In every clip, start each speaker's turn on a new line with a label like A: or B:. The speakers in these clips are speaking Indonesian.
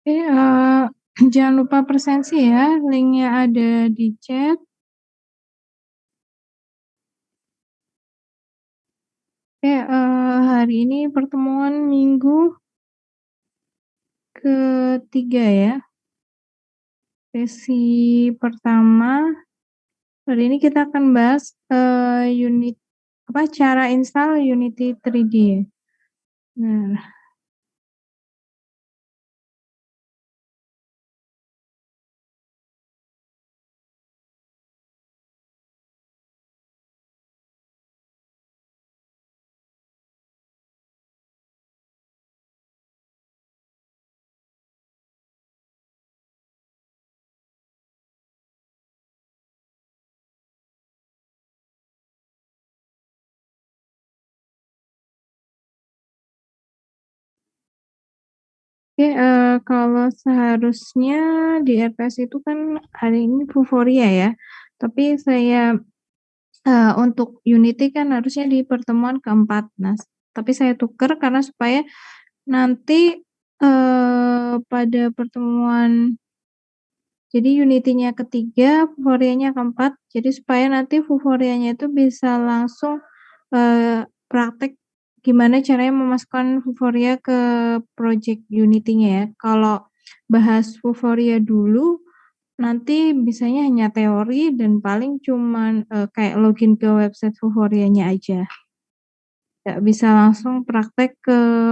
A: Jangan lupa presensi ya, linknya ada di chat. Hari ini pertemuan minggu ketiga ya, sesi pertama. Hari ini kita akan bahas, cara install Unity 3D. Nah, kalau seharusnya di RTS itu kan hari ini Vuforia ya, tapi saya untuk Unity kan harusnya di pertemuan keempat. Nah, tapi saya tukar karena supaya nanti, pada pertemuan jadi Unity-nya ketiga, Vuforia-nya keempat, jadi supaya nanti Vuforia-nya itu bisa langsung, praktek gimana caranya memasukkan Vuforia ke project Unity-nya ya. Kalau bahas Vuforia dulu, nanti bisanya hanya teori dan paling cuman, kayak login ke website Vuforia-nya aja. Nggak bisa langsung praktek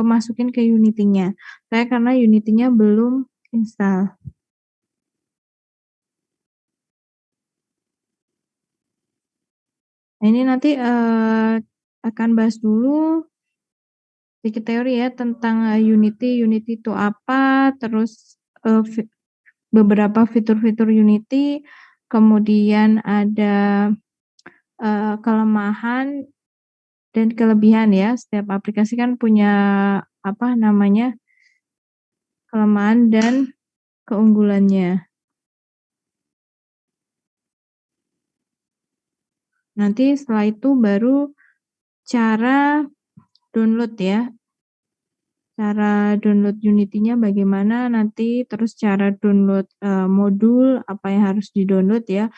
A: masukin ke Unity-nya. Karena Unity-nya belum install. Nah, ini nanti, akan bahas dulu sedikit teori ya tentang, Unity, Unity itu apa, terus, beberapa fitur-fitur Unity, kemudian ada, kelemahan dan kelebihan ya, setiap aplikasi kan punya, kelemahan dan keunggulannya. Nanti setelah itu baru cara download ya. Cara download Unity-nya bagaimana nanti, terus cara download, modul, apa yang harus di-download ya,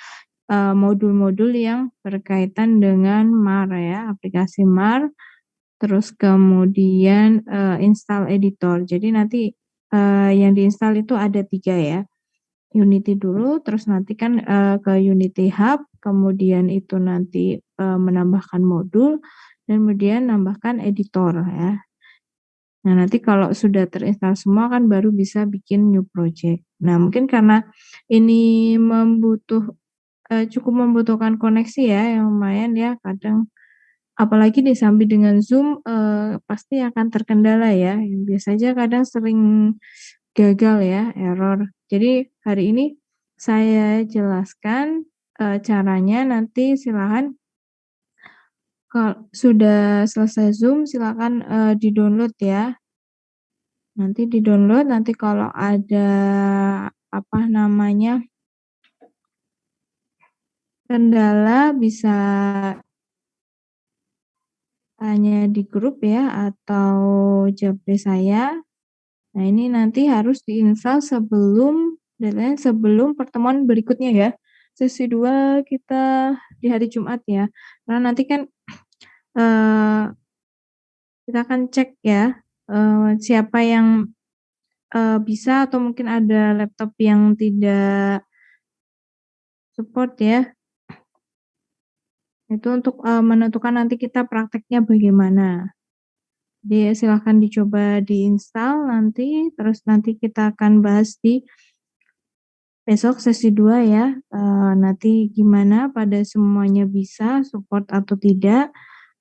A: modul-modul yang berkaitan dengan MAR ya, aplikasi MAR, terus kemudian, install editor. Jadi nanti, yang diinstal itu ada 3 ya, Unity dulu, terus nanti kan, ke Unity Hub, kemudian itu nanti, menambahkan modul, dan kemudian nambahkan editor ya. Nah, nanti kalau sudah terinstall semua kan baru bisa bikin new project. Nah, mungkin karena ini cukup membutuhkan koneksi ya, yang lumayan ya, kadang apalagi disambi dengan Zoom, pasti akan terkendala ya, yang biasa aja kadang sering gagal ya, error. Jadi hari ini saya jelaskan, caranya, nanti silakan kalau sudah selesai Zoom silakan, di-download ya. Nanti di-download, nanti kalau ada, kendala bisa tanya di grup ya, atau japri saya. Nah, ini nanti harus diinstal sebelum pertemuan berikutnya ya. Sesi 2 kita di hari Jumat ya. Karena nanti kan, eee, kita akan cek ya, siapa yang, bisa atau mungkin ada laptop yang tidak support ya. Itu untuk, menentukan nanti kita prakteknya bagaimana. Jadi silahkan dicoba diinstal nanti, terus nanti kita akan bahas di besok sesi 2 ya, nanti gimana pada semuanya bisa support atau tidak,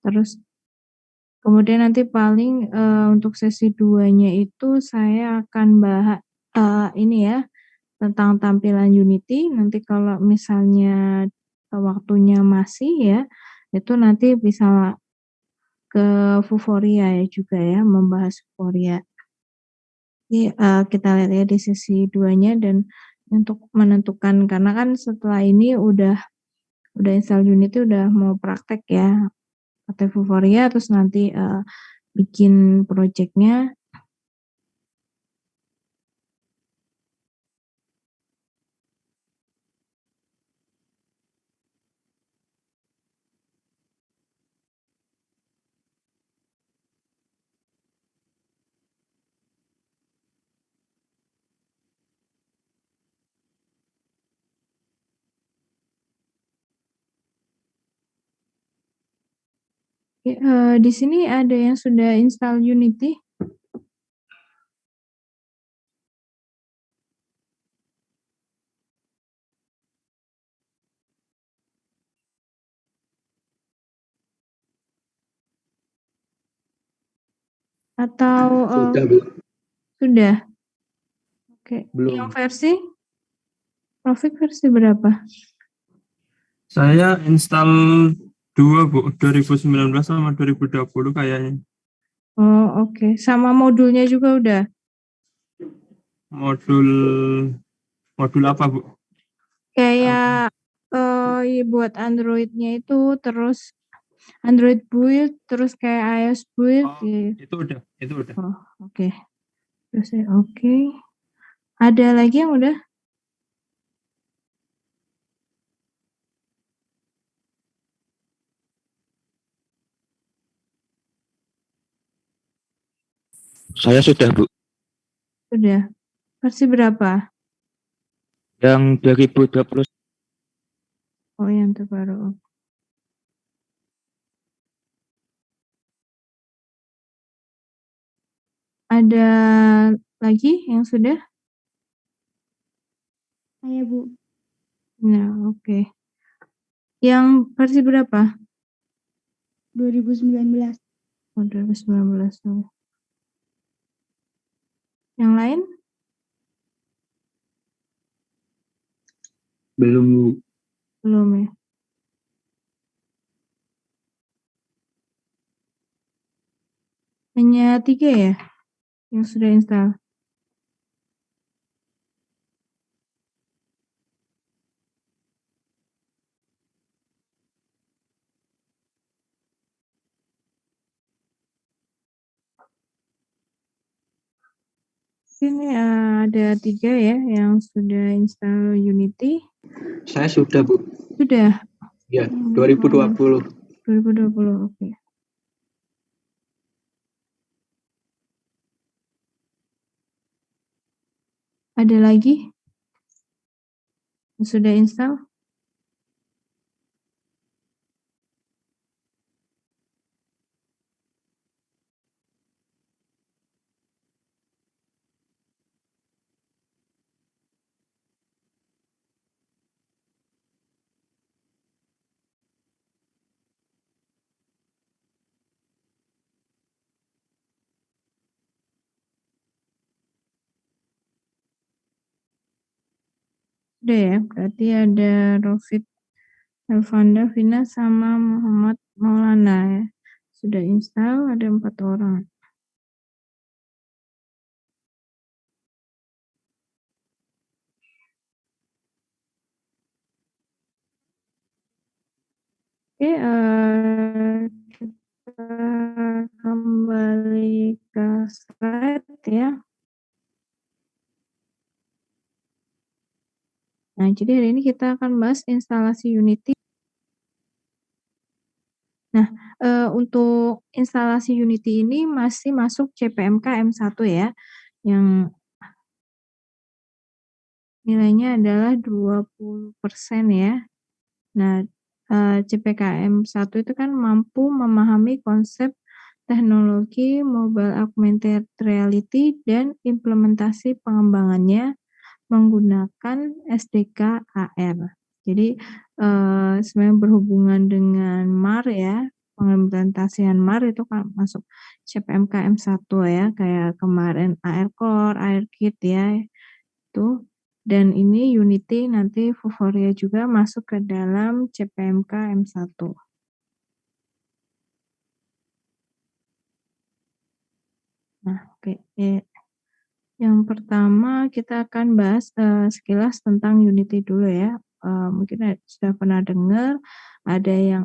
A: terus kemudian nanti paling, untuk sesi 2-nya itu saya akan ini ya, tentang tampilan Unity, nanti kalau misalnya, waktunya masih ya, itu nanti bisa ke Vuforia ya juga ya, membahas Vuforia. Jadi, kita lihat ya di sesi 2-nya dan untuk menentukan karena kan setelah ini udah install Unity, udah mau praktek ya, pakai Vuforia terus nanti, bikin project-nya Di sini ada yang sudah install Unity? Atau,
B: Sudah, Bu.
A: sudah? Oke.
B: Belum.
A: Yang versi? Rafiq versi berapa?
C: Saya install 2, Bu, 2019 sama 2020 kayaknya.
A: Oh, oke. Sama modulnya juga udah?
C: Modul apa, Bu?
A: Kayak, buat Android-nya itu, terus Android build, terus kayak iOS build,
C: Itu udah.
A: Oh, oke. Terus oke. Ada lagi yang udah?
B: Saya sudah, Bu.
A: Sudah. Versi berapa?
B: Yang 2020.
A: Oh, yang terbaru. Ada lagi yang sudah?
D: Saya, Bu.
A: Nah, oke. Yang versi berapa?
D: 2019.
A: Oh, 2019. Yang lain?
B: Belum, Bu.
A: Belum ya. Hanya 3 ya yang sudah install? Ini ada 3 ya yang sudah install Unity.
B: Saya sudah, Bu.
A: Sudah?
B: Ya, 2020.
A: 2020, oke. Ada lagi yang sudah install? Sudah ya, berarti ada Rofit, Elvanda, Vina, sama Muhammad Maulana ya. Sudah install, ada 4 orang. Oke, kita kembali ke slide ya. Nah, jadi hari ini kita akan bahas instalasi Unity. Nah, untuk instalasi Unity ini masih masuk CPMK M1 ya, yang nilainya adalah 20% ya. Nah, CPKM 1 itu kan mampu memahami konsep teknologi mobile augmented reality dan implementasi pengembangannya menggunakan SDK AR. Jadi, sebenarnya berhubungan dengan MAR ya, pengimplementasian MAR itu kan masuk CPMK M1 ya, kayak kemarin AR Core, AR Kit ya, itu. Dan ini Unity nanti Vuforia juga masuk ke dalam CPMK M1. Nah, oke. Yang pertama kita akan bahas sekilas tentang Unity dulu ya. Mungkin sudah pernah dengar, ada yang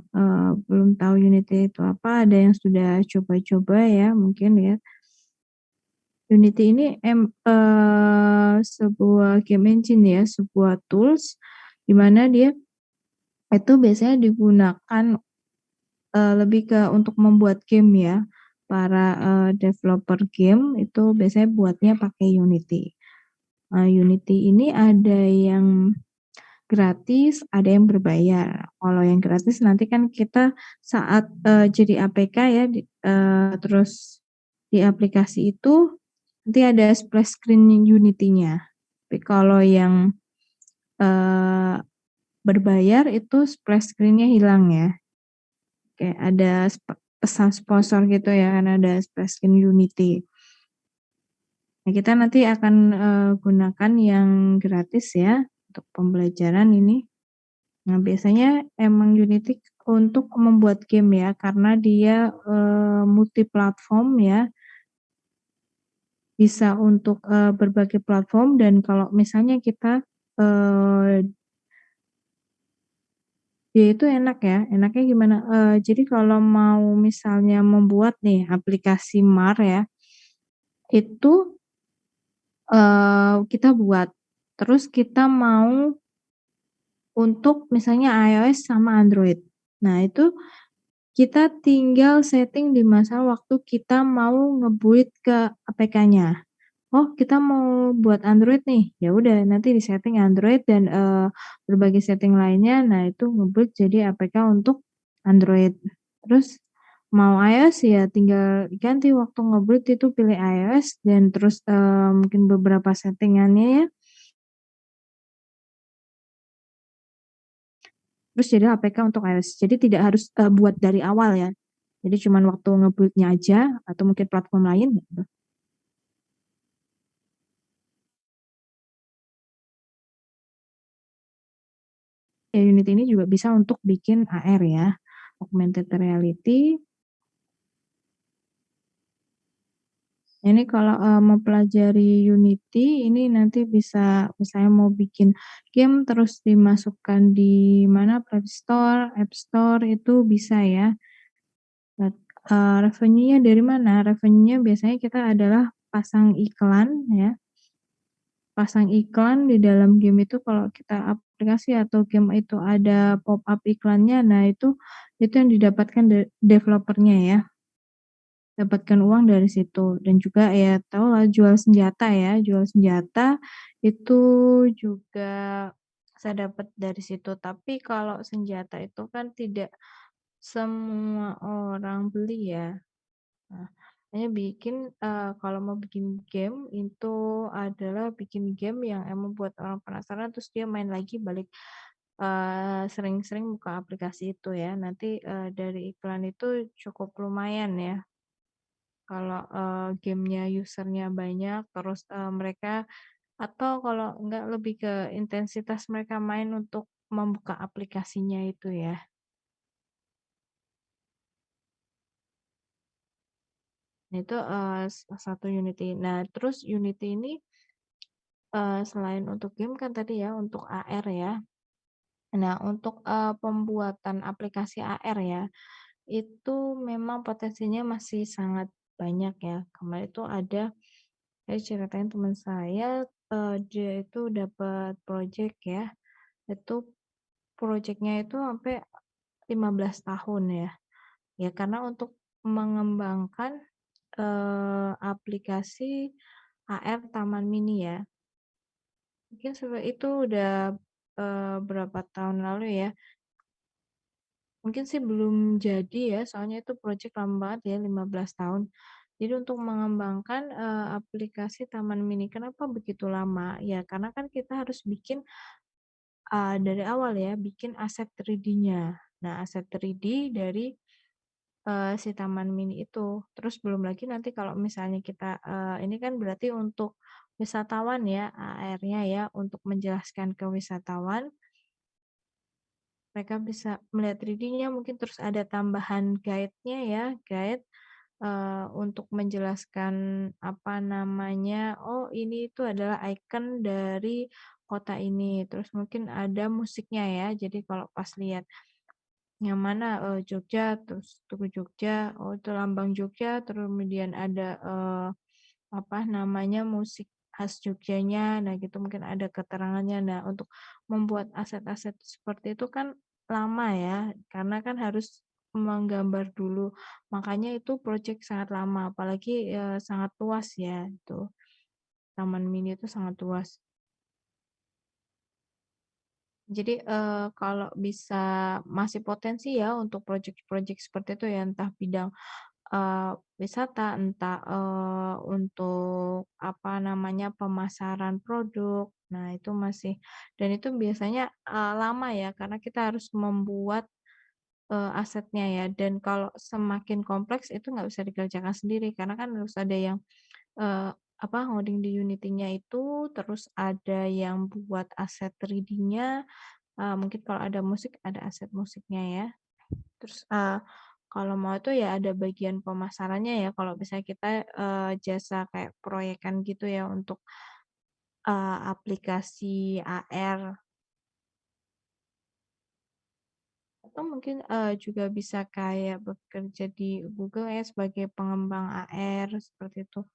A: belum tahu Unity itu apa, ada yang sudah coba-coba ya mungkin ya. Unity ini sebuah game engine ya, sebuah tools di mana dia itu biasanya digunakan lebih ke untuk membuat game ya. Para developer game itu biasanya buatnya pakai Unity. Unity ini ada yang gratis, ada yang berbayar. Kalau yang gratis nanti kan kita saat, jadi APK ya terus di aplikasi itu nanti ada splash screen Unity-nya. Tapi kalau yang, berbayar itu splash screen-nya hilang ya. Kayak ada pesan sponsor gitu ya, kan ada splash screen Unity. Nah, kita nanti akan, gunakan yang gratis ya, untuk pembelajaran ini. Nah, biasanya emang Unity untuk membuat game ya, karena dia, multi platform ya. Bisa untuk, berbagai platform dan kalau misalnya kita, dia itu enak ya, enaknya gimana, jadi kalau mau misalnya membuat nih aplikasi MAR ya, itu, kita buat, terus kita mau untuk misalnya iOS sama Android. Nah, itu kita tinggal setting di masa waktu kita mau nge-build ke APK-nya. Oh, kita mau buat Android nih, ya udah nanti di-setting Android dan, berbagai setting lainnya, nah itu nge-build jadi APK untuk Android. Terus mau iOS ya tinggal ganti waktu nge-build itu pilih iOS dan terus, mungkin beberapa settingannya ya. Terus jadi APK untuk iOS. Jadi tidak harus, buat dari awal ya. Jadi cuman waktu nge-build-nya aja atau mungkin platform lain gitu. Ya Unity ini juga bisa untuk bikin AR ya, augmented reality. Ini kalau, mempelajari Unity ini nanti bisa misalnya mau bikin game terus dimasukkan di mana, Play Store, App Store itu bisa ya. Nah, revenue-nya dari mana? Revenue-nya biasanya kita adalah pasang iklan ya. Pasang iklan di dalam game itu kalau kita aplikasi atau game itu ada pop up iklannya, nah itu yang didapatkan developer-nya ya. Dapatkan uang dari situ dan juga ya tahulah jual senjata ya, jual senjata itu juga saya dapat dari situ. Tapi kalau senjata itu kan tidak semua orang beli ya. Nah, makanya kalau mau bikin game itu adalah bikin game yang emang buat orang penasaran terus dia main lagi balik, sering-sering buka aplikasi itu ya. Nanti, dari iklan itu cukup lumayan ya. Kalau, game-nya user-nya banyak terus, mereka atau kalau enggak lebih ke intensitas mereka main untuk membuka aplikasinya itu ya. Nah itu, satu Unity. Nah terus Unity ini, selain untuk game kan tadi ya untuk AR ya. Nah untuk, pembuatan aplikasi AR ya, itu memang potensinya masih sangat banyak ya. Kemarin itu saya ceritain teman saya, dia itu dapat project ya, itu projeknya itu sampai 15 tahun ya. Ya karena untuk mengembangkan, aplikasi AR Taman Mini ya. Mungkin itu udah, berapa tahun lalu ya. Mungkin sih belum jadi ya, soalnya itu project lama banget ya, 15 tahun. Jadi untuk mengembangkan, aplikasi Taman Mini, kenapa begitu lama? Ya karena kan kita harus bikin, dari awal ya, bikin aset 3D-nya. Nah, aset 3D dari, si Taman Mini itu. Terus belum lagi nanti kalau misalnya kita, ini kan berarti untuk wisatawan ya, AR-nya ya, untuk menjelaskan ke wisatawan mereka bisa melihat 3D-nya mungkin terus ada tambahan guide-nya ya, guide, untuk menjelaskan apa namanya, oh ini itu adalah ikon dari kota ini, terus mungkin ada musiknya ya, jadi kalau pas lihat yang mana, Jogja, terus Tugu Jogja, oh itu lambang Jogja, terus kemudian ada, apa namanya, musik khas Jogjanya, nah gitu mungkin ada keterangannya. Nah untuk membuat aset-aset seperti itu kan lama ya, karena kan harus menggambar dulu, makanya itu project sangat lama, apalagi, sangat luas ya itu, Taman Mini itu sangat luas. Jadi, kalau bisa masih potensi ya untuk project-project seperti itu ya, entah bidang, wisata, entah, untuk apa namanya, pemasaran produk. Nah, itu masih dan itu biasanya, lama ya, karena kita harus membuat, asetnya ya, dan kalau semakin kompleks itu nggak bisa dikerjakan sendiri, karena kan harus ada yang apa, ngoding di Unity-nya itu, terus ada yang buat aset 3D-nya, mungkin kalau ada musik, ada aset musiknya ya. Terus, kalau mau itu ya ada bagian pemasarannya ya, kalau misalnya kita, jasa kayak proyekan gitu ya untuk, aplikasi AR, atau mungkin, juga bisa kayak bekerja di Google ya sebagai pengembang AR, seperti itu.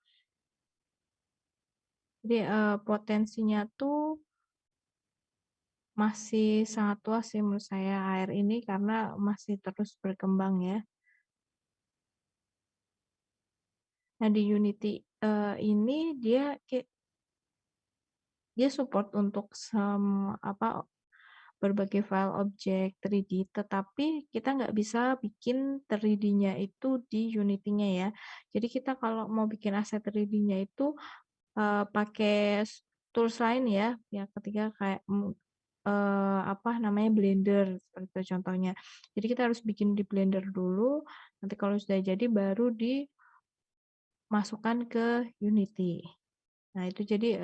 A: Jadi, potensinya tuh masih sangat luas sih menurut saya AR ini karena masih terus berkembang ya. Nah di Unity, ini dia support untuk apa, berbagai file objek 3D, tetapi kita nggak bisa bikin 3D-nya itu di Unity-nya ya. Jadi kita kalau mau bikin aset 3D-nya itu, pakai tools lain ya, yang ketiga kayak, apa namanya, Blender, seperti itu contohnya. Jadi kita harus bikin di Blender dulu, nanti kalau sudah jadi baru dimasukkan ke Unity. Nah itu jadi,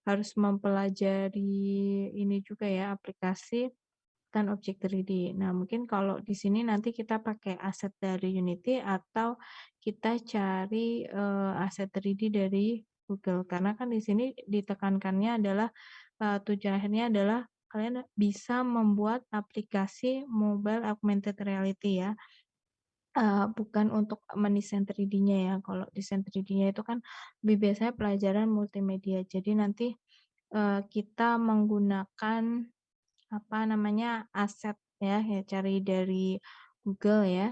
A: harus mempelajari ini juga ya, aplikasi dan objek 3D. Nah, mungkin kalau di sini nanti kita pakai aset dari Unity atau kita cari, aset 3D dari Google. Karena kan di sini ditekankannya adalah, tujuan akhirnya adalah kalian bisa membuat aplikasi mobile augmented reality ya, bukan untuk mendesain 3D-nya ya. Kalau desain 3D-nya itu kan lebih biasanya pelajaran multimedia. Jadi nanti, kita menggunakan apa namanya, aset ya, ya cari dari Google ya.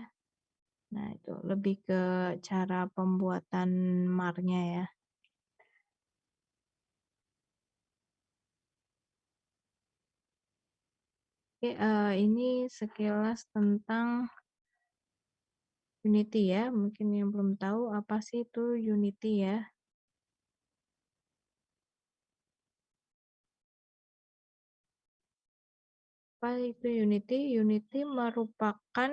A: Nah, itu lebih ke cara pembuatan MAR-nya ya. Oke, ini sekilas tentang Unity ya. Mungkin yang belum tahu apa sih itu Unity ya. Apa itu Unity? Unity merupakan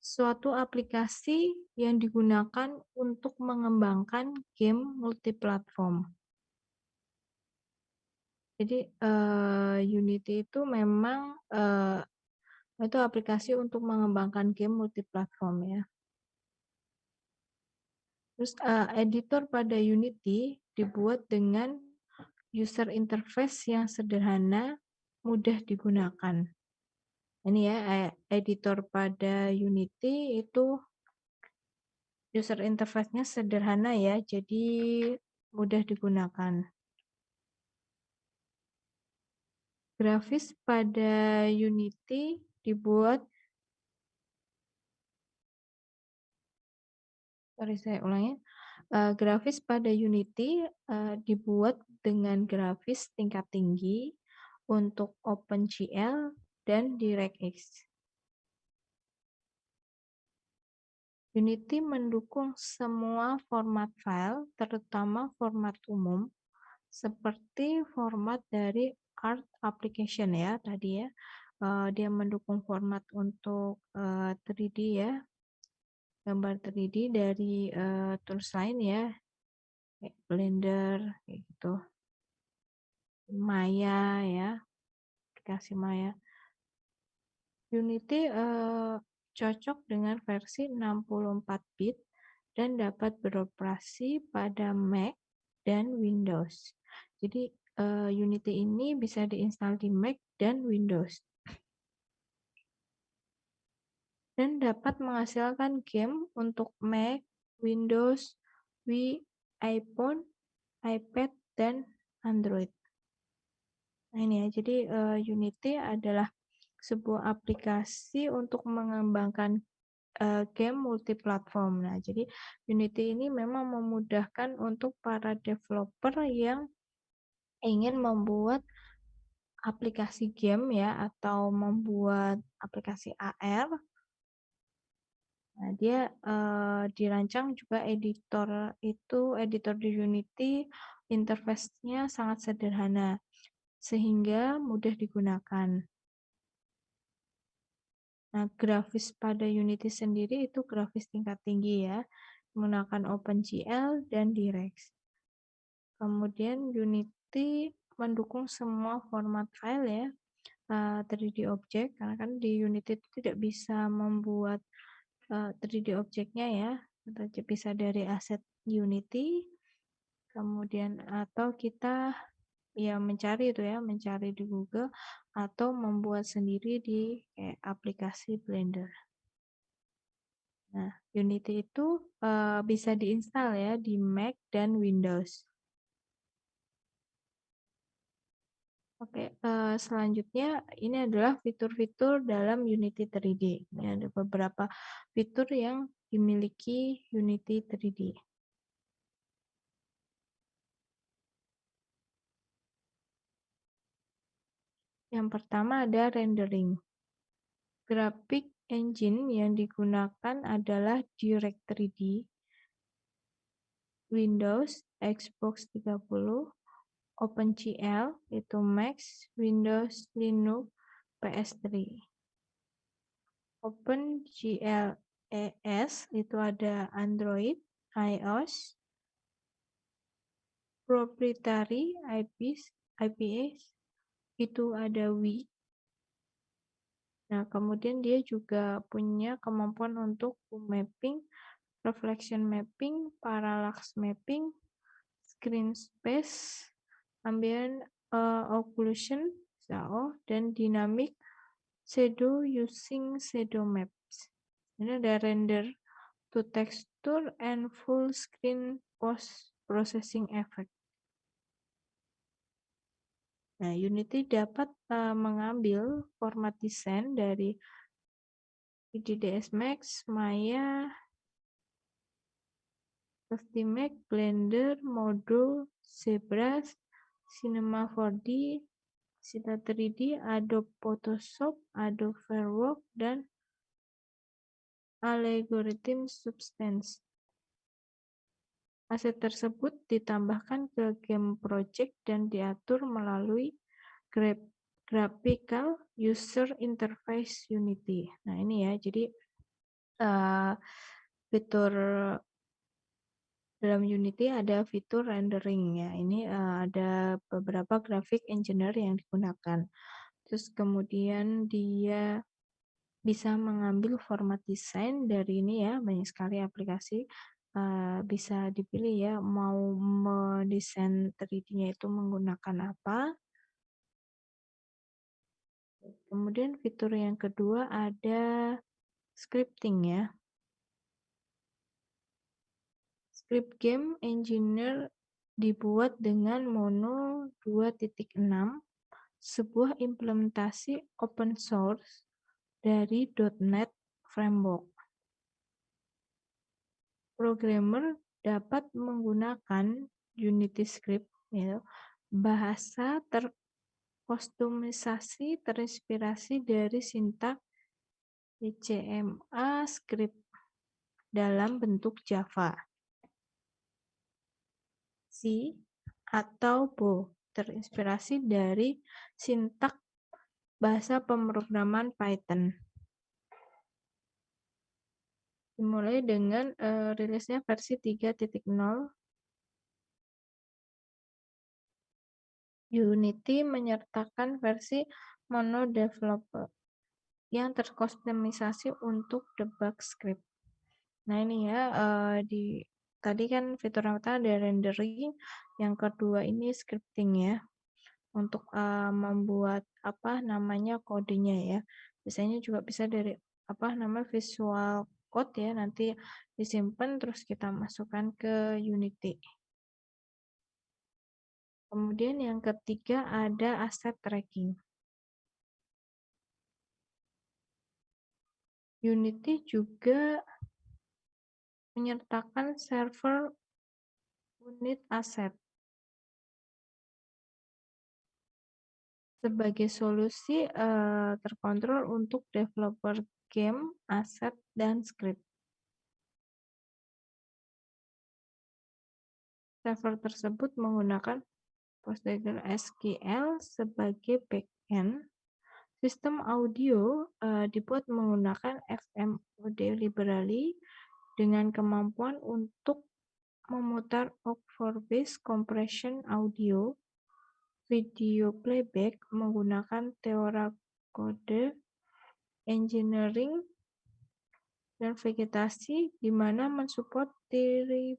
A: suatu aplikasi yang digunakan untuk mengembangkan game multiplatform. Jadi, Unity itu memang, itu aplikasi untuk mengembangkan game multiplatform ya. Terus, editor pada Unity dibuat dengan user interface yang sederhana, mudah digunakan. Ini ya, editor pada Unity itu user interface-nya sederhana ya, jadi mudah digunakan. Grafis pada Unity dibuat saya ulangi. Grafis pada Unity, dibuat dengan grafis tingkat tinggi untuk OpenGL dan DirectX. Unity mendukung semua format file, terutama format umum, seperti format dari art application ya tadi ya. Dia mendukung format untuk 3D ya, gambar 3D dari tools lain ya, kayak Blender kayak gitu, Maya ya, aplikasi Maya. Unity cocok dengan versi 64 bit dan dapat beroperasi pada Mac dan Windows. Jadi Unity ini bisa diinstal di Mac dan Windows. Dan dapat menghasilkan game untuk Mac, Windows, Wii, iPhone, iPad, dan Android. Nah ini ya, jadi Unity adalah sebuah aplikasi untuk mengembangkan game multiplatform. Nah, jadi Unity ini memang memudahkan untuk para developer yang ingin membuat aplikasi game ya, atau membuat aplikasi AR, nah dia dirancang juga editor di Unity, interface-nya sangat sederhana sehingga mudah digunakan. Nah, grafis pada Unity sendiri itu grafis tingkat tinggi ya, menggunakan OpenGL dan DirectX. Kemudian Unity mendukung semua format file ya, 3D object, karena kan di Unity itu tidak bisa membuat 3D objeknya ya, bisa dari aset Unity, kemudian atau kita ya mencari di Google atau membuat sendiri di aplikasi Blender. Nah, Unity itu bisa diinstal ya di Mac dan Windows. Oke, selanjutnya ini adalah fitur-fitur dalam Unity 3D. Ini ada beberapa fitur yang dimiliki Unity 3D. Yang pertama ada rendering. Graphic engine yang digunakan adalah Direct 3D, Windows, Xbox 30, OpenGL itu Mac, Windows, Linux, PS3. OpenGL ES itu ada Android, iOS, proprietary IPS itu ada Wii. Nah, kemudian dia juga punya kemampuan untuk mapping, reflection mapping, parallax mapping, screen space, ambient occlusion, dan dynamic shadow using shadow maps. Ini ada render to texture and full screen post processing effect. Nah, Unity dapat mengambil format desain dari IDDS Max, Maya, Max, Blender, Model, ZBrush, Cinema 4D, Sita 3D, Adobe Photoshop, Adobe Fireworks, dan Algorithm Substance. Aset tersebut ditambahkan ke game project dan diatur melalui Graphical User Interface Unity. Nah, ini ya, jadi fitur dalam Unity ada fitur rendering ya. Ini ada beberapa graphic engineer yang digunakan. Terus kemudian dia bisa mengambil format desain dari ini ya, banyak sekali aplikasi. Bisa dipilih ya, mau mendesain 3D-nya itu menggunakan apa. Kemudian fitur yang kedua ada scripting ya. Script game engineer dibuat dengan Mono 2.6, sebuah implementasi open source dari .NET Framework. Programmer dapat menggunakan Unity Script, ya, bahasa terkustomisasi terinspirasi dari sintaks CMA script dalam bentuk Java, C, atau Bo, terinspirasi dari sintaks bahasa pemrograman Python. Dimulai dengan rilisnya versi 3.0. Unity menyertakan versi Mono Developer yang terkustomisasi untuk debug script. Nah, ini ya, tadi kan fitur yang pertama ada rendering, yang kedua ini scripting ya, untuk membuat kodenya ya. Biasanya juga bisa dari Visual Code ya, nanti disimpan terus kita masukkan ke Unity. Kemudian yang ketiga ada asset tracking. Unity juga menyertakan server unit asset. sebagai solusi terkontrol untuk developer game, aset, dan script. Server tersebut menggunakan PostgreSQL sebagai backend. Sistem audio dibuat menggunakan FM Audio Library dengan kemampuan untuk memutar Ogg4-based compression audio, video playback menggunakan Theora Code Engineering, dan vegetasi di mana mensupport teori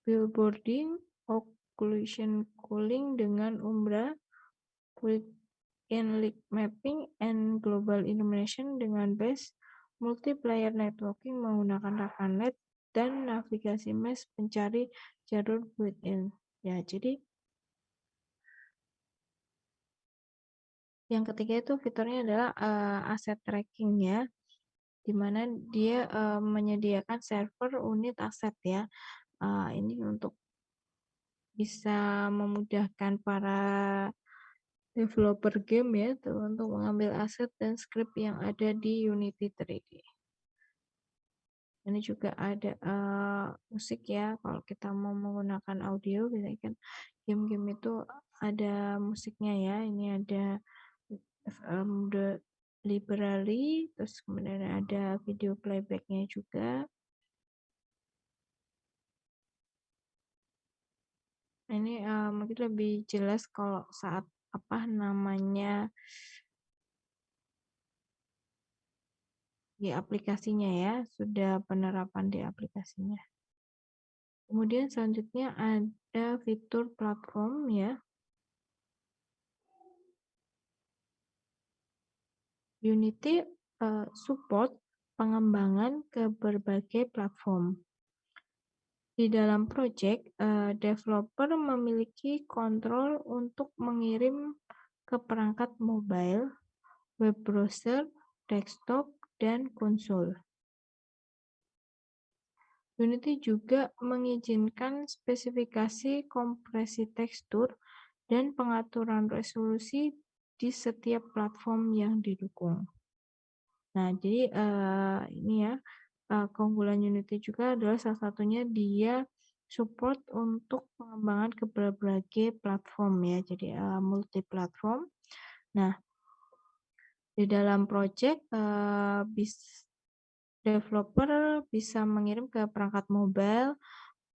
A: billboarding, occlusion cooling dengan Umbra, in-link mapping, and global illumination dengan base, multiplayer networking menggunakan RAVANet, dan navigasi mesh pencari jalur built-in. Ya, jadi yang ketiga itu fiturnya adalah asset tracking ya, di mana dia menyediakan server unit aset ya. Ini untuk bisa memudahkan para developer game ya untuk mengambil aset dan script yang ada di Unity 3D. Ini juga ada musik ya, kalau kita mau menggunakan audio, biasanya kan game-game itu ada musiknya ya. Ini ada FM The Library, terus kemudian ada video playbacknya juga. Ini mungkin lebih jelas kalau saat apa namanya di aplikasinya ya, sudah penerapan di aplikasinya. Kemudian selanjutnya ada fitur platform ya. Unity support pengembangan ke berbagai platform. Di dalam project, developer memiliki kontrol untuk mengirim ke perangkat mobile, web browser, desktop, dan konsol. Unity juga mengizinkan spesifikasi kompresi tekstur dan pengaturan resolusi di setiap platform yang didukung. Nah, jadi ini ya, keunggulan Unity juga adalah salah satunya dia support untuk pengembangan ke berbagai platform ya, jadi multi platform. Nah, di dalam project developer bisa mengirim ke perangkat mobile,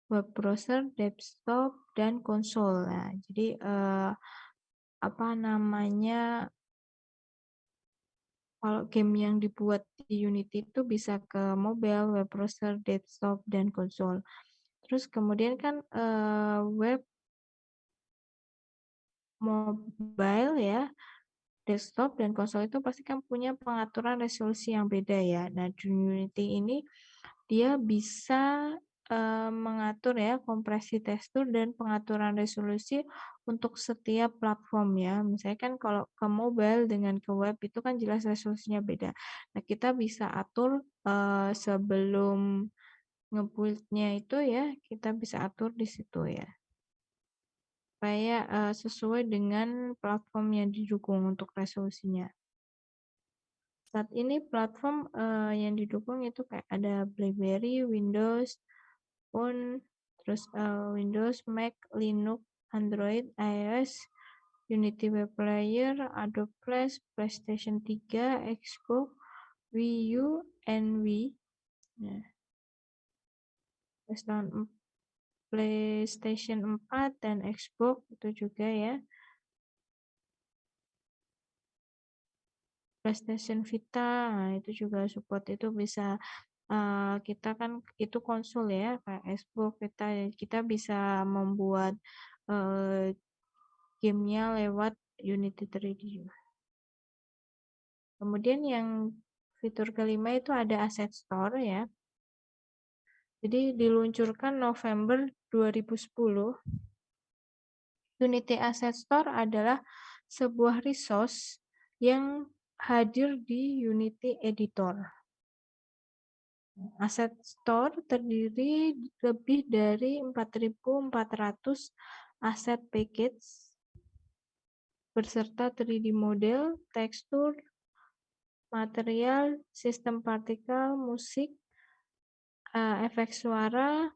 A: web browser, desktop, dan konsol. Nah, jadi apa namanya, kalau game yang dibuat di Unity itu bisa ke mobile, web browser, desktop, dan konsol. Terus kemudian kan web, mobile ya, desktop, dan konsol itu pasti kan punya pengaturan resolusi yang beda ya. Nah, di Unity ini dia bisa mengatur ya kompresi tekstur dan pengaturan resolusi untuk setiap platform ya. Misalnya kan kalau ke mobile dengan ke web itu kan jelas resolusinya beda. Nah, kita bisa atur sebelum ngebuildnya itu ya, kita bisa atur di situ ya. Supaya sesuai dengan platform yang didukung untuk resolusinya. Saat ini platform yang didukung itu kayak ada BlackBerry, Windows Phone, terus Windows, Mac, Linux, Android, iOS, Unity Web Player, Adobe Flash, PlayStation 3, Xbox, Wii U, and Wii. Nah, PlayStation 4 dan Xbox itu juga ya. PlayStation Vita, nah itu juga support, itu bisa kita kan itu konsol ya, kayak Xbox kita bisa membuat gamenya lewat Unity 3D. Kemudian yang fitur kelima itu ada Asset Store ya. Jadi diluncurkan November 2010. Unity Asset Store adalah sebuah resource yang hadir di Unity Editor. Asset Store terdiri lebih dari 4.400 aset package beserta 3D model, tekstur, material, sistem partikel, musik, efek suara,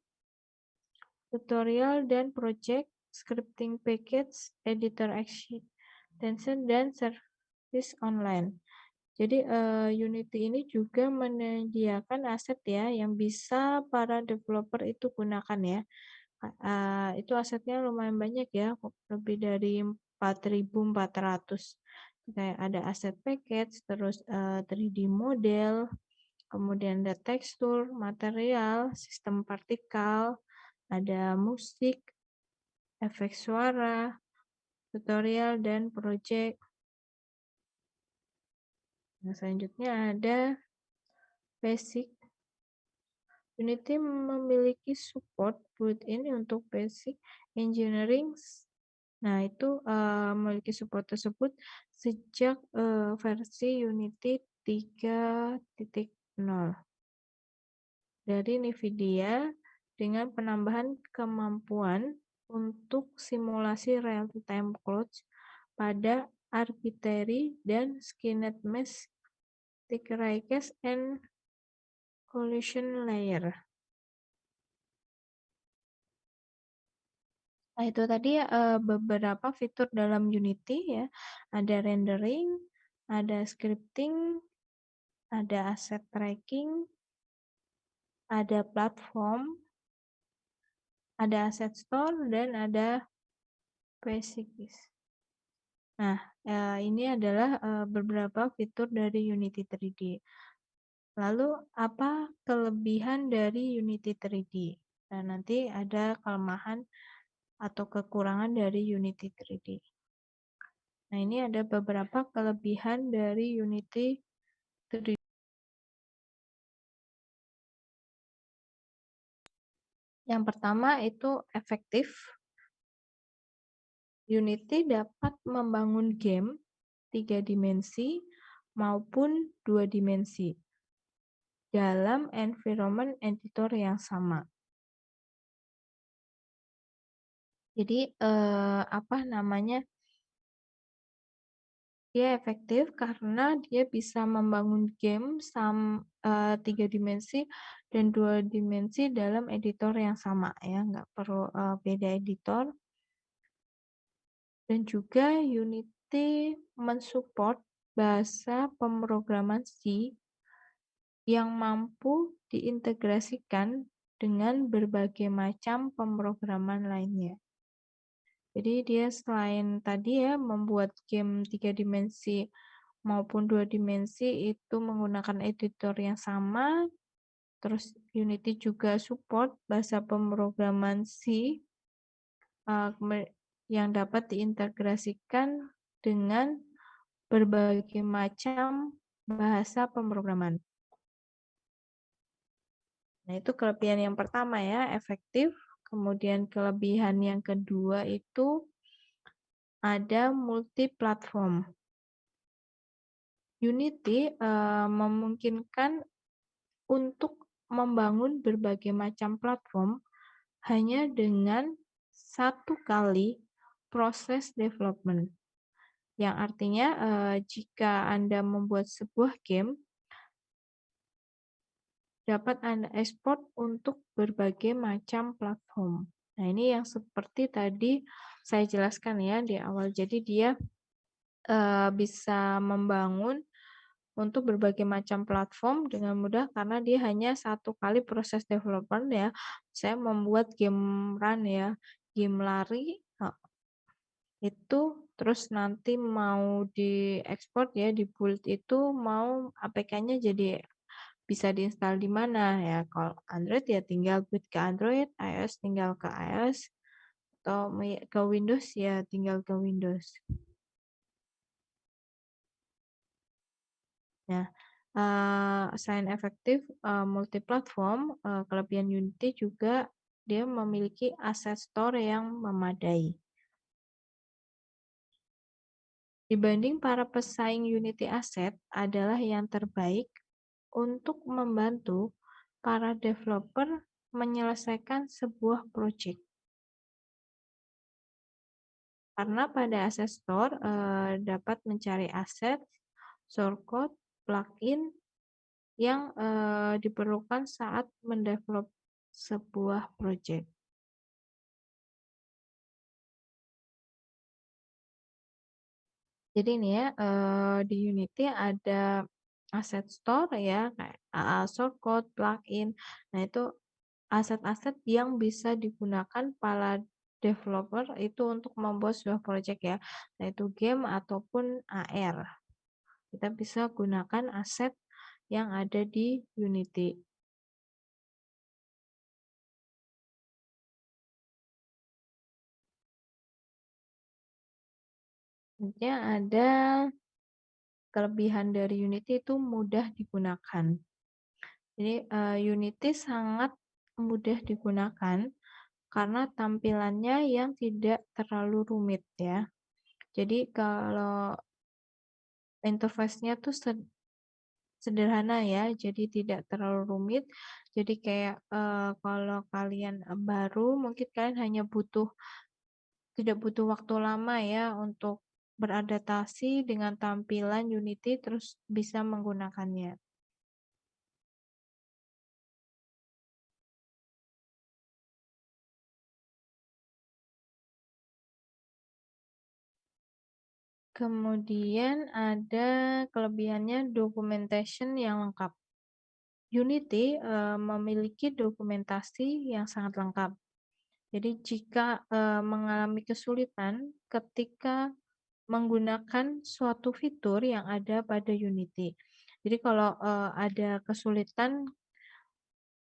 A: tutorial dan project, scripting package, editor extension, dan service online. Jadi Unity ini juga menyediakan aset ya yang bisa para developer itu gunakan ya. Itu asetnya lumayan banyak ya, lebih dari 4.400. Kayak ada aset package, terus 3D model, kemudian ada tekstur, material, sistem partikel, ada musik, efek suara, tutorial, dan project. Nah, selanjutnya ada basic. Unity memiliki support built-in untuk basic engineering. Nah, itu memiliki support tersebut sejak versi Unity 3.0 dari NVIDIA dengan penambahan kemampuan untuk simulasi real-time clouds pada arbitrary dan skynet mesh, thick raycast, and collision layer. Nah, itu tadi beberapa fitur dalam Unity ya. Ada rendering, ada scripting, ada asset tracking, ada platform, ada asset store, dan ada basics. Nah, ini adalah beberapa fitur dari Unity 3D. Lalu, apa kelebihan dari Unity 3D? Nah, nanti ada kelemahan atau kekurangan dari Unity 3D. Nah, ini ada beberapa kelebihan dari Unity 3D. Yang pertama itu efektif. Unity dapat membangun game 3 dimensi maupun 2 dimensi dalam environment editor yang sama. Jadi dia efektif karena dia bisa membangun game 3 dimensi dan 2 dimensi dalam editor yang sama ya, nggak perlu beda editor. Dan juga Unity mensupport bahasa pemrograman C yang mampu diintegrasikan dengan berbagai macam pemrograman lainnya. Jadi dia selain tadi ya membuat game 3 dimensi maupun 2 dimensi itu menggunakan editor yang sama, terus Unity juga support bahasa pemrograman C yang dapat diintegrasikan dengan berbagai macam bahasa pemrograman. Nah, itu kelebihan yang pertama ya, efektif. Kemudian kelebihan yang kedua itu ada multi-platform. Unity memungkinkan untuk membangun berbagai macam platform hanya dengan satu kali proses development. Yang artinya jika Anda membuat sebuah game, dapat Anda ekspor untuk berbagai macam platform. Nah, ini yang seperti tadi saya jelaskan ya di awal. Jadi dia bisa membangun untuk berbagai macam platform dengan mudah karena dia hanya satu kali proses development ya. Saya membuat game run ya, game lari itu terus nanti mau diekspor ya di build itu mau APK-nya jadi bisa diinstal di mana ya. Kalau Android ya tinggal boot ke Android, iOS tinggal ke iOS, atau ke Windows ya tinggal ke Windows. Nah, selain efektif multiplatform, kelebihan Unity juga dia memiliki asset store yang memadai. Dibanding para pesaing Unity Asset adalah yang terbaik untuk membantu para developer menyelesaikan sebuah project. Karena pada Asset Store dapat mencari aset, shortcode, plugin yang diperlukan saat mendevelop sebuah project. Jadi ini ya, di Unity ada Asset Store ya, kayak shortcode, plugin. Nah, itu aset-aset yang bisa digunakan para developer itu untuk membuat sebuah project ya, yaitu game ataupun AR. Kita bisa gunakan aset yang ada di Unity. Selanjutnya ada kelebihan dari Unity itu mudah digunakan. Jadi Unity sangat mudah digunakan karena tampilannya yang tidak terlalu rumit ya. Jadi kalau interface-nya tuh sederhana ya, jadi tidak terlalu rumit. Jadi kayak kalau kalian baru mungkin kalian hanya tidak butuh waktu lama ya untuk beradaptasi dengan tampilan Unity terus bisa menggunakannya. Kemudian ada kelebihannya documentation yang lengkap. Unity memiliki dokumentasi yang sangat lengkap. Jadi jika mengalami kesulitan ketika menggunakan suatu fitur yang ada pada Unity. Jadi kalau ada kesulitan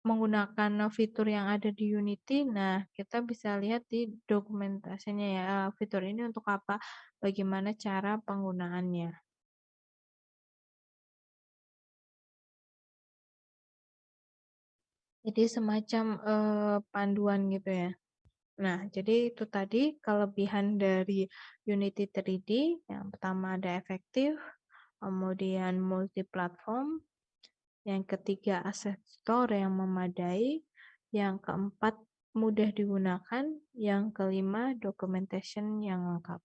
A: menggunakan fitur yang ada di Unity, nah kita bisa lihat di dokumentasinya ya, fitur ini untuk apa, bagaimana cara penggunaannya. Jadi semacam panduan gitu ya. Nah, jadi itu tadi kelebihan dari Unity 3D. Yang pertama ada efektif, kemudian multi-platform, yang ketiga Asset Store yang memadai, yang keempat mudah digunakan, yang kelima documentation yang lengkap.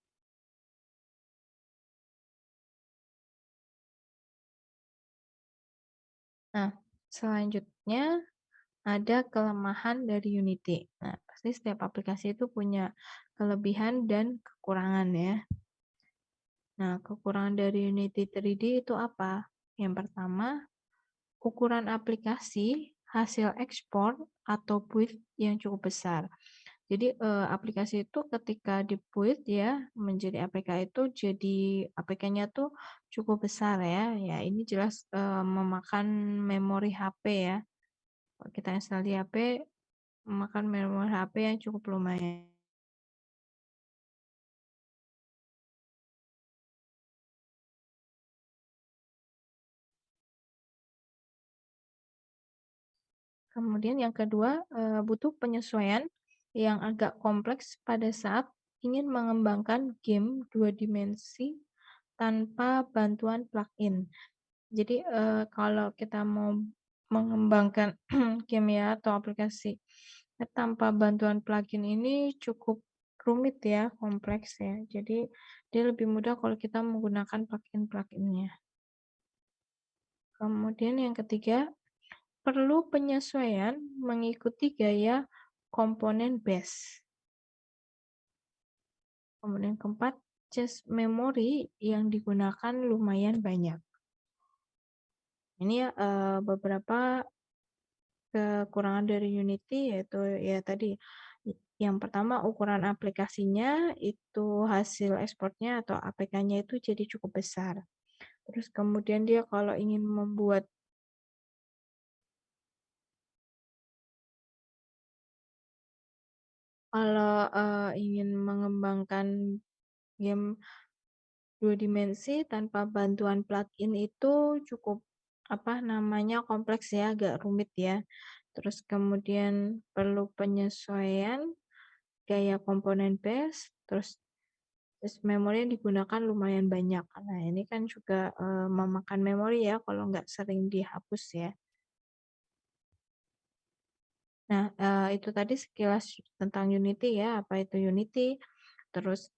A: Nah, selanjutnya ada kelemahan dari Unity. Nah, pasti setiap aplikasi itu punya kelebihan dan kekurangan ya. Nah, kekurangan dari Unity 3D itu apa? Yang pertama, ukuran aplikasi, hasil ekspor, atau build yang cukup besar. Jadi aplikasi itu ketika di-build ya menjadi APK itu jadi APK-nya tuh cukup besar ya. Ya ini jelas memakan memori HP ya. Kalau kita install di HP memakan memori HP yang cukup lumayan. Kemudian yang kedua, butuh penyesuaian yang agak kompleks pada saat ingin mengembangkan game 2 dimensi tanpa bantuan plugin. Jadi, kalau kita mau mengembangkan game ya atau aplikasi tanpa bantuan plugin ini cukup rumit ya, kompleks ya. Jadi, dia lebih mudah kalau kita menggunakan plugin-pluginnya. Kemudian yang ketiga, perlu penyesuaian mengikuti gaya komponen base. Kemudian keempat, cache memori yang digunakan lumayan banyak. Ini ya beberapa kekurangan dari Unity yaitu ya tadi yang pertama ukuran aplikasinya itu hasil ekspornya atau APK-nya itu jadi cukup besar. Terus kemudian dia kalau ingin membuat Kalau, ingin mengembangkan game 2 dimensi tanpa bantuan plugin itu cukup, apa namanya, kompleks ya, agak rumit ya. Terus kemudian perlu penyesuaian gaya komponen base, terus memori yang digunakan lumayan banyak. Nah, ini kan juga, memakan memori ya kalau nggak sering dihapus ya. Nah, itu tadi sekilas tentang Unity ya, apa itu Unity, terus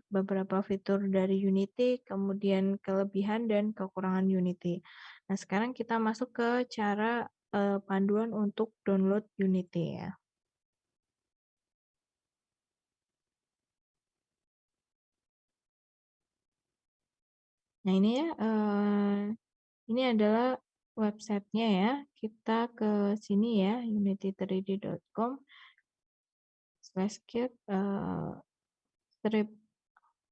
A: beberapa fitur dari Unity, kemudian kelebihan dan kekurangan Unity. Nah, sekarang kita masuk ke cara panduan untuk download Unity ya. Nah, ini ya, ini adalah websitenya ya. Kita ke sini ya, unity3d.com/get strip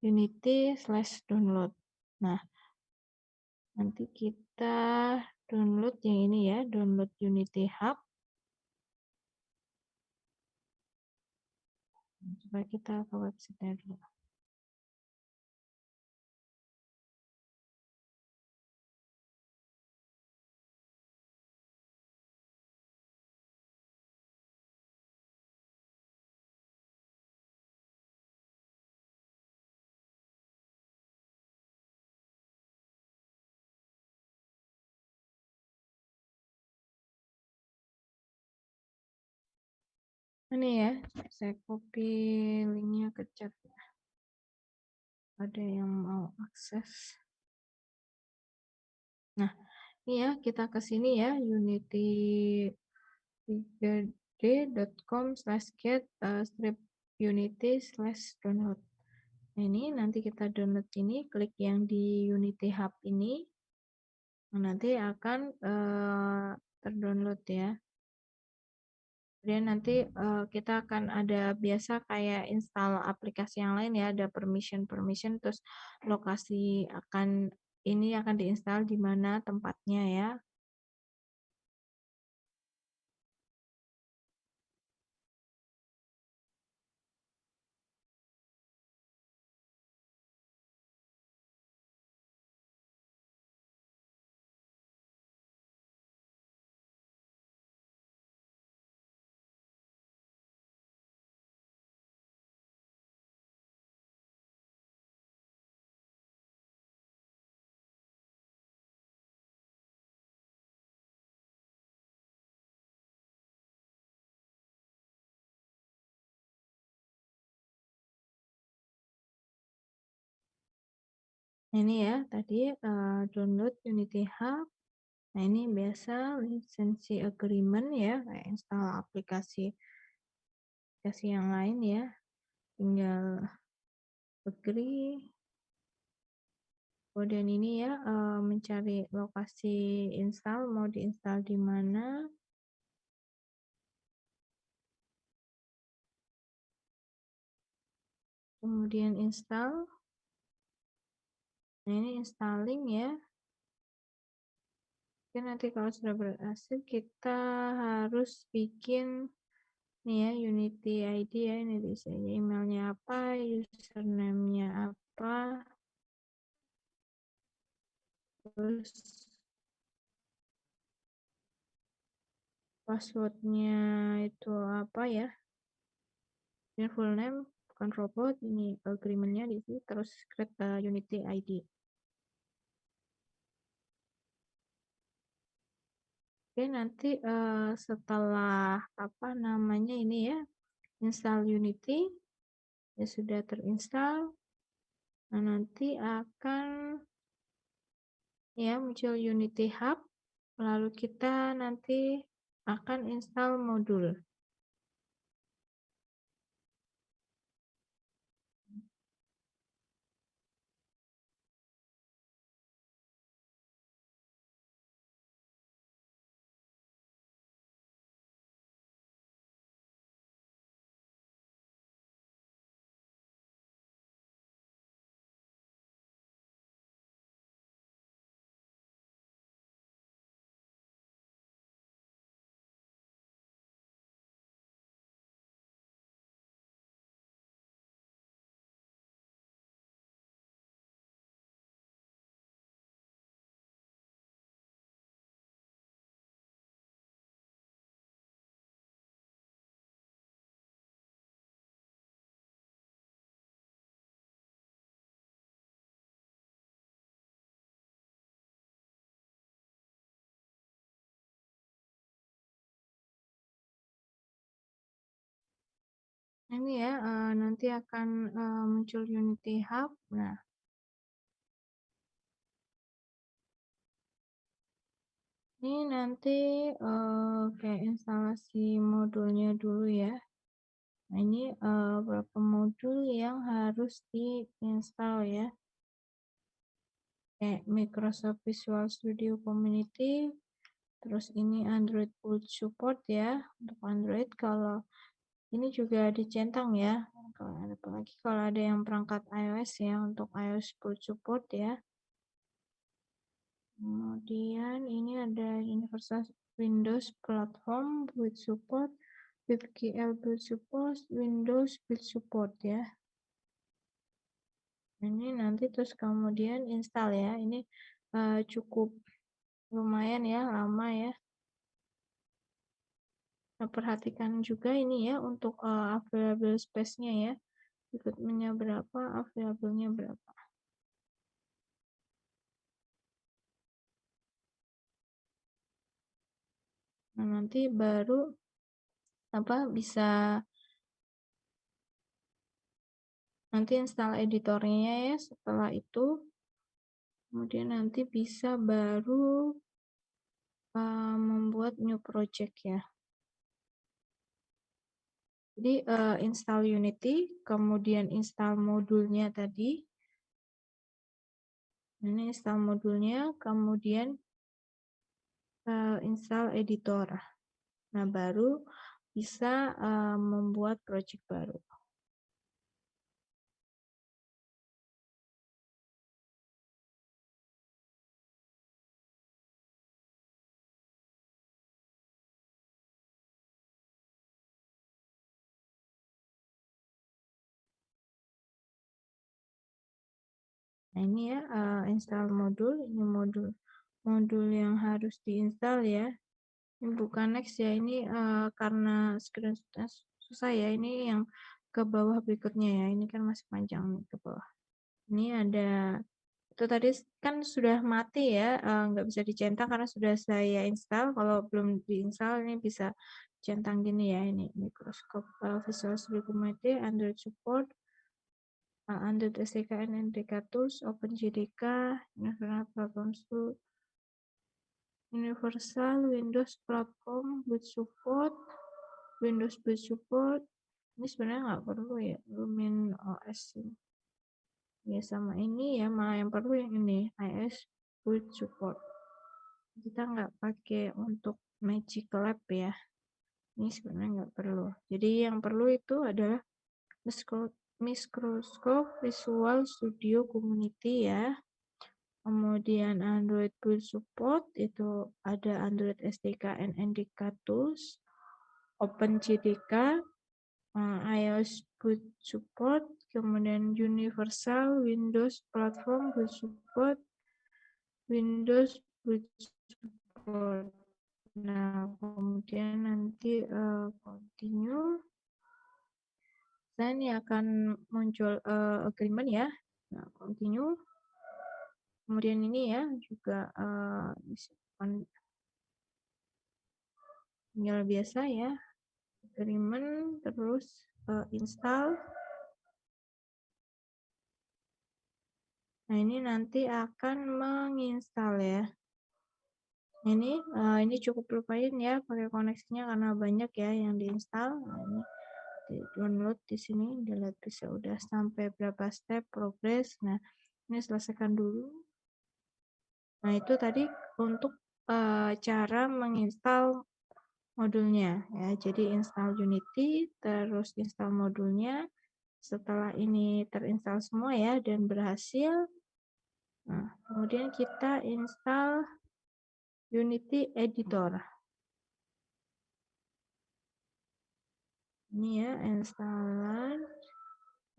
A: unity/download. Nah, nanti kita download yang ini ya, download Unity Hub. Coba kita ke website-nya dulu. Ini ya, saya copy linknya ke chat. Ada yang mau akses. Nah, ini ya, kita ke sini ya, unity3d.com/get strip unity/download. Nah, ini nanti kita download ini, klik yang di Unity Hub ini, nanti akan terdownload ya. Kemudian nanti kita akan ada biasa kayak install aplikasi yang lain ya, ada permission, terus lokasi ini akan diinstal di mana tempatnya ya. Ini ya, tadi download Unity Hub. Nah, ini biasa lisensi agreement ya, kayak install aplikasi yang lain ya. Tinggal agree. Kemudian ini ya, mencari lokasi install, mau diinstal di mana. Kemudian install. Nah, ini installing ya. Oke, nanti kalau sudah berhasil, kita harus bikin nih ya, Unity ID ya, ini diisinya emailnya apa, username-nya apa, terus passwordnya itu apa ya, ini full name, bukan robot, ini agreement-nya di sini, terus create Unity ID. Oke, nanti setelah apa namanya ini ya, install Unity, ya sudah terinstall. Nah, nanti akan ya muncul Unity Hub, lalu kita nanti akan install modul. Ini ya, nanti akan muncul Unity Hub. Nah, ini nanti kayak instalasi modulnya dulu ya. Nah, ini beberapa modul yang harus diinstal ya. Kayak Microsoft Visual Studio Community, terus ini Android Full Support ya untuk Android. Kalau ini juga dicentang ya, apalagi kalau ada yang perangkat iOS ya, untuk iOS Full Support ya. Kemudian ini ada Universal Windows Platform Build Support, WebGL Build Support, Windows Build Support ya. Ini nanti terus kemudian install ya. Ini cukup lumayan ya, lama ya. Nah, perhatikan juga ini ya untuk available space-nya ya. Equipment-nya berapa, available-nya berapa. Nah, nanti baru bisa nanti install editornya ya. Setelah itu kemudian nanti bisa baru membuat new project ya. Jadi install Unity, kemudian install modulnya tadi. Ini install modulnya, kemudian install editor. Nah, baru bisa membuat project baru. Nah, ini ya install modul, ini modul yang harus diinstal ya. Ini bukan next ya, ini karena screenshotnya susah ya, ini yang ke bawah berikutnya ya, ini kan masih panjang nih ke bawah. Ini ada, itu tadi kan sudah mati ya, nggak bisa dicentang karena sudah saya install. Kalau belum diinstal ini bisa centang gini ya, ini Microsoft Visual Studio Community, Android Support, Android SDK and NDK Tools, OpenJDK, Universal Platform Suite, Universal Windows Platform Build Support, Windows Build Support. Ini sebenarnya nggak perlu ya, Lumin OS ini. Ya sama ini ya, malah yang perlu yang ini, iOS Build Support. Kita nggak pakai untuk Magic Lab ya. Ini sebenarnya nggak perlu. Jadi yang perlu itu adalah Microsoft Visual Studio Community ya. Kemudian Android Build Support itu ada Android SDK and NDK Tools, OpenJDK, iOS Build Support, kemudian Universal Windows Platform Build Support, Windows Build Support. Nah, kemudian nanti continue. Dan ini akan muncul agreement ya. Nah, continue. Kemudian ini ya juga tinggal biasa ya, agreement, terus install. Nah, ini nanti akan menginstal ya. Ini cukup lumayan ya pakai koneksinya karena banyak ya yang diinstal. Nah, ini di download di sini, dilihat bisa udah sampai berapa step progress. Nah, ini selesaikan dulu. Nah, itu tadi untuk cara menginstal modulnya ya. Jadi install Unity, terus install modulnya. Setelah ini terinstall semua ya dan berhasil, nah, kemudian kita install Unity Editor. Ini ya,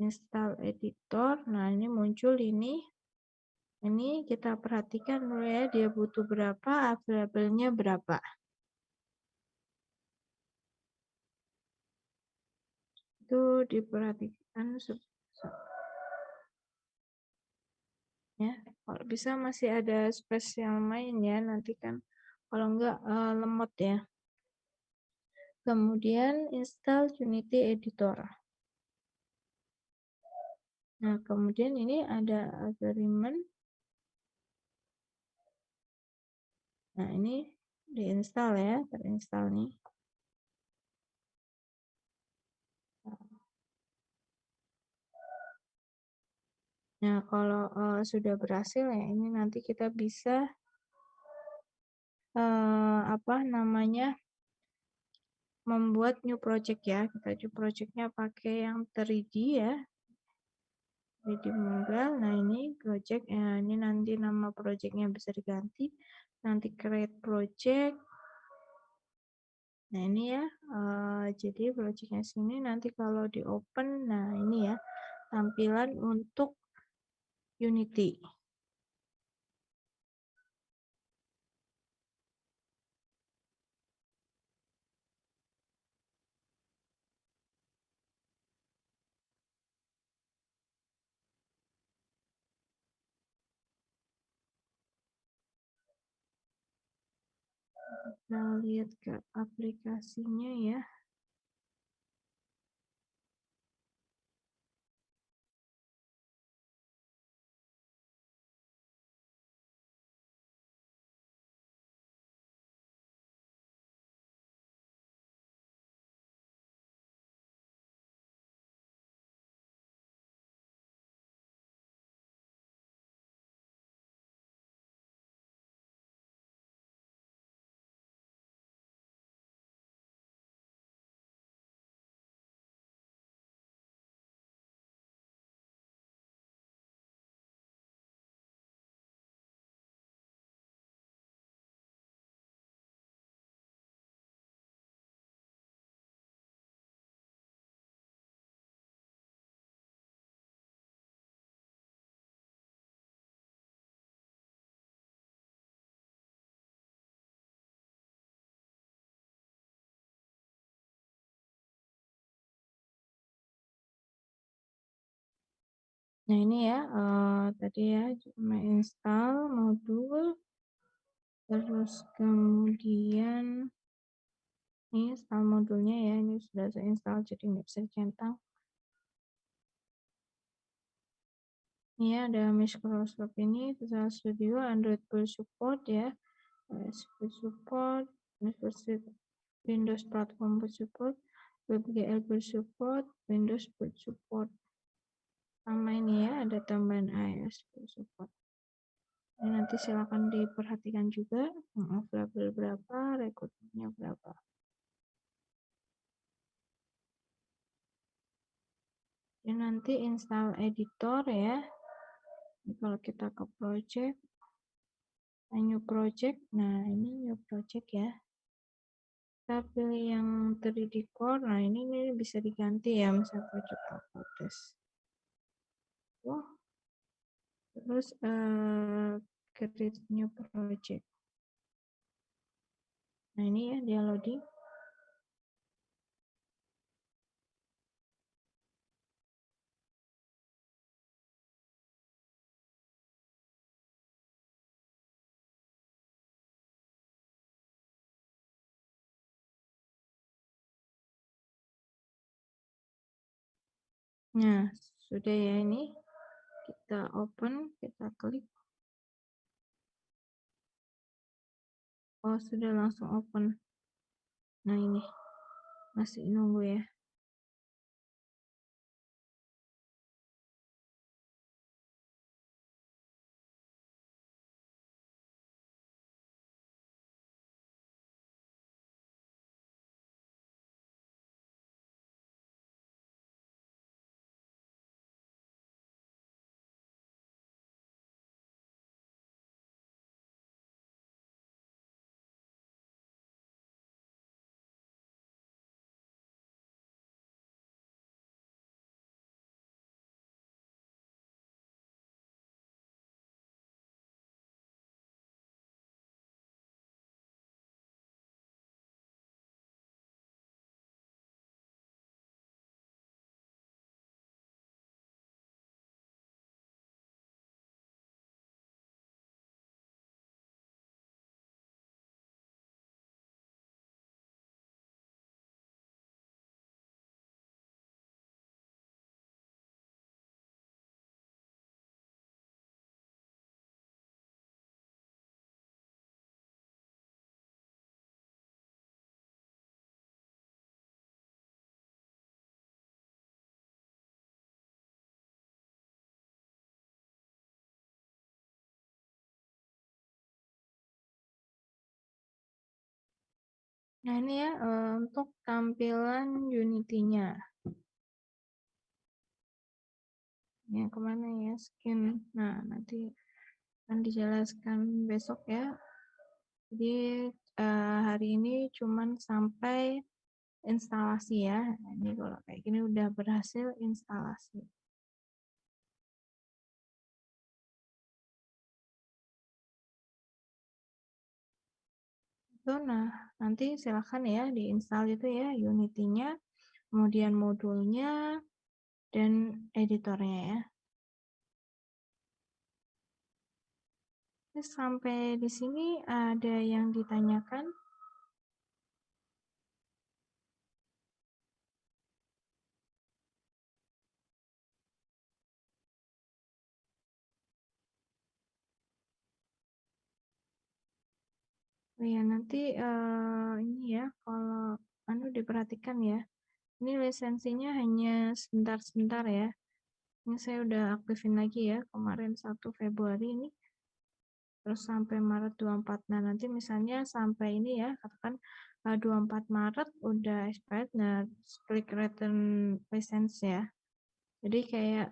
A: install editor. Nah, ini muncul ini. Ini kita perhatikan dulu ya, dia butuh berapa, available-nya berapa. Itu diperhatikan ya. Kalau bisa masih ada space yang main ya, nanti kan kalau enggak lemot ya. Kemudian install Unity Editor. Nah, kemudian ini ada agreement. Nah, ini diinstal ya, terinstall nih. Nah, kalau sudah berhasil ya, ini nanti kita bisa membuat new project ya. Kita new projectnya pakai yang 3D ya, 3D Mobile. Nah, ini project ya, ini nanti nama projectnya bisa diganti. Nanti create project. Nah, ini ya, jadi projectnya sini nanti kalau di open, nah ini ya tampilan untuk Unity. Kita lihat ke aplikasinya ya. Nah, ini ya, tadi ya, cuma install modul, terus kemudian ini install modulnya ya, ini sudah saya install jadi nggak bisa dicentang. Ini ya, ada Microsoft ini, Visual Studio, Android full support ya, iOS full support, Windows Platform full support, WebGL full support, Windows full support. Sama ini ya, ada tambahan iOS full support. Ini nanti silakan diperhatikan juga, available berapa, rekrutmennya berapa. Ini nanti install editor ya. Ini kalau kita ke project, new project, nah ini new project ya. Kita pilih yang 3D Core, nah ini bisa diganti ya, misalnya project Autodesk. Terus create new project. Nah ini ya, dia loading. Nah, sudah ya ini. Kita open, kita klik. Oh, sudah langsung open. Nah, ini masih nunggu ya. Nah ini ya untuk tampilan Unity-nya. Yang kemana ya skin. Nah nanti akan dijelaskan besok ya. Jadi hari ini cuman sampai instalasi ya. Nah, ini kalau kayak gini udah berhasil instalasi. Itu nah nanti silakan ya diinstal itu ya Unity-nya, kemudian modulnya dan editornya ya. Terus sampai di sini ada yang ditanyakan? Oh ya nanti ini ya kalau diperhatikan ya. Ini lisensinya hanya sebentar-sebentar ya. Ini saya udah aktifin lagi ya kemarin 1 Februari ini. Terus sampai Maret 24. Nah nanti misalnya sampai ini ya katakan 24 Maret udah expired. Nah klik return license ya. Jadi kayak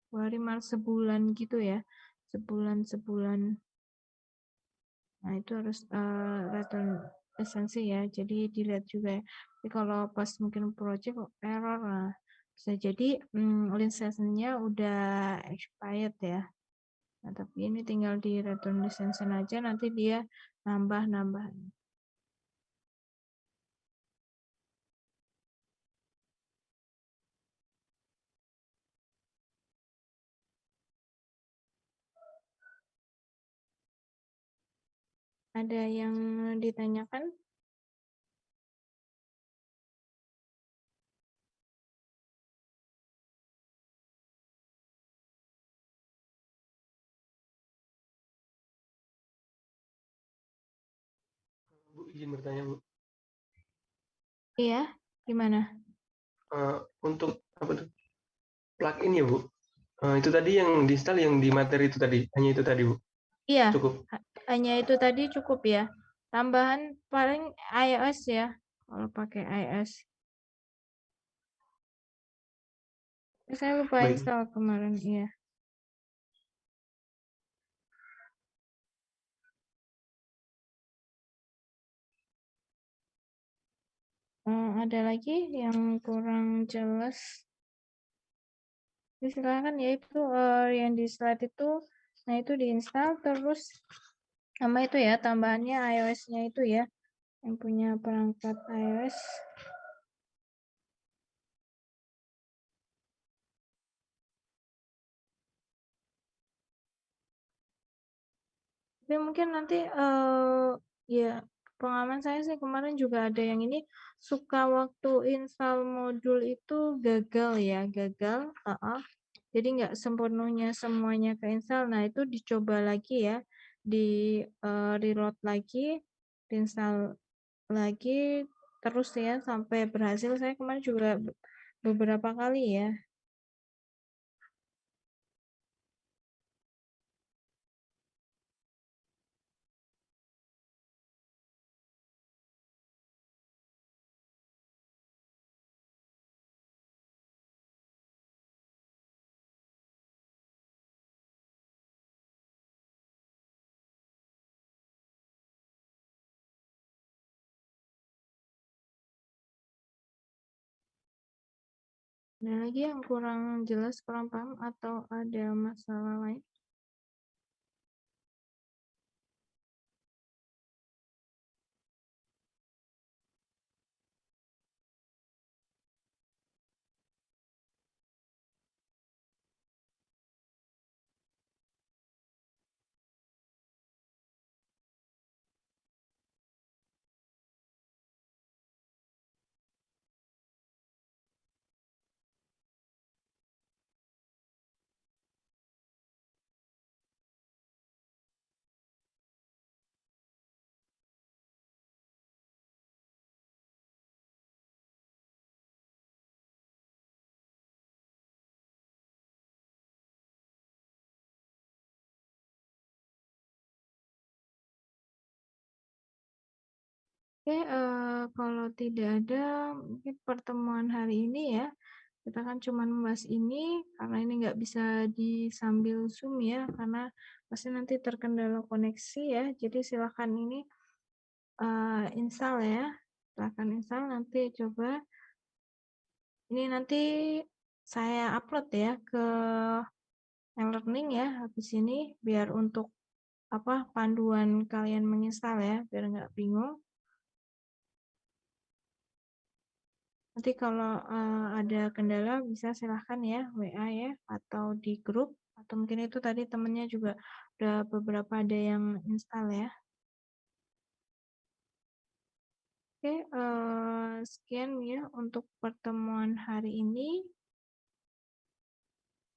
A: Februari Maret sebulan gitu ya. Sebulan. Nah, itu harus return lisensi ya. Jadi dilihat juga ya. Jadi kalau pas mungkin project error, nah, bisa jadi lisensinya udah expired ya. Nah, tapi ini tinggal di return lisensi aja, nanti dia nambah. Ada yang ditanyakan?
D: Bu, izin bertanya, Bu.
A: Iya, gimana?
D: Untuk apa tuh? Plugin ya, Bu. Itu tadi yang diinstal yang di materi itu tadi, hanya itu tadi, Bu.
A: Iya,
D: Cukup.
A: hanya itu tadi cukup ya. Tambahan paling iOS ya, kalau pakai iOS. Saya lupa
D: Baik.
A: install kemarin, iya. Ada lagi yang kurang jelas? Silakan ya itu yang di slide itu, nah itu diinstal terus sama itu ya tambahannya iOS-nya itu ya, yang punya perangkat iOS. Tapi mungkin nanti ya pengalaman saya sih kemarin juga ada yang ini suka waktu install modul itu gagal ya, jadi nggak sepenuhnya semuanya keinstall. Nah itu dicoba lagi ya, di reload lagi, diinstal lagi terus ya sampai berhasil. Saya kemarin juga beberapa kali ya. Ada lagi yang kurang jelas, kurang paham atau ada masalah lain? Oke, kalau tidak ada mungkin pertemuan hari ini ya, kita kan cuma membahas ini karena ini nggak bisa disambil Zoom ya, karena pasti nanti terkendala koneksi ya. Jadi silakan ini install ya, silakan install nanti coba. Ini nanti saya upload ya ke e-learning ya habis ini biar untuk panduan kalian menginstal ya, biar nggak bingung. Nanti kalau ada kendala bisa silahkan ya WA ya atau di grup atau mungkin itu tadi temennya juga udah beberapa ada yang install ya. Oke, sekian ya untuk pertemuan hari ini.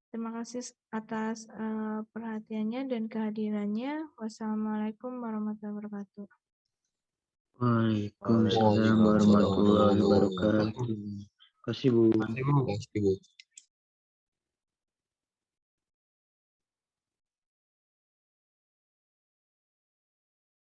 A: Terima kasih atas perhatiannya dan kehadirannya. Wassalamualaikum warahmatullahi wabarakatuh.
B: Waalaikumsalam warahmatullahi wabarakatuh. Terima kasih, Bu.
C: Terima kasih, Bu.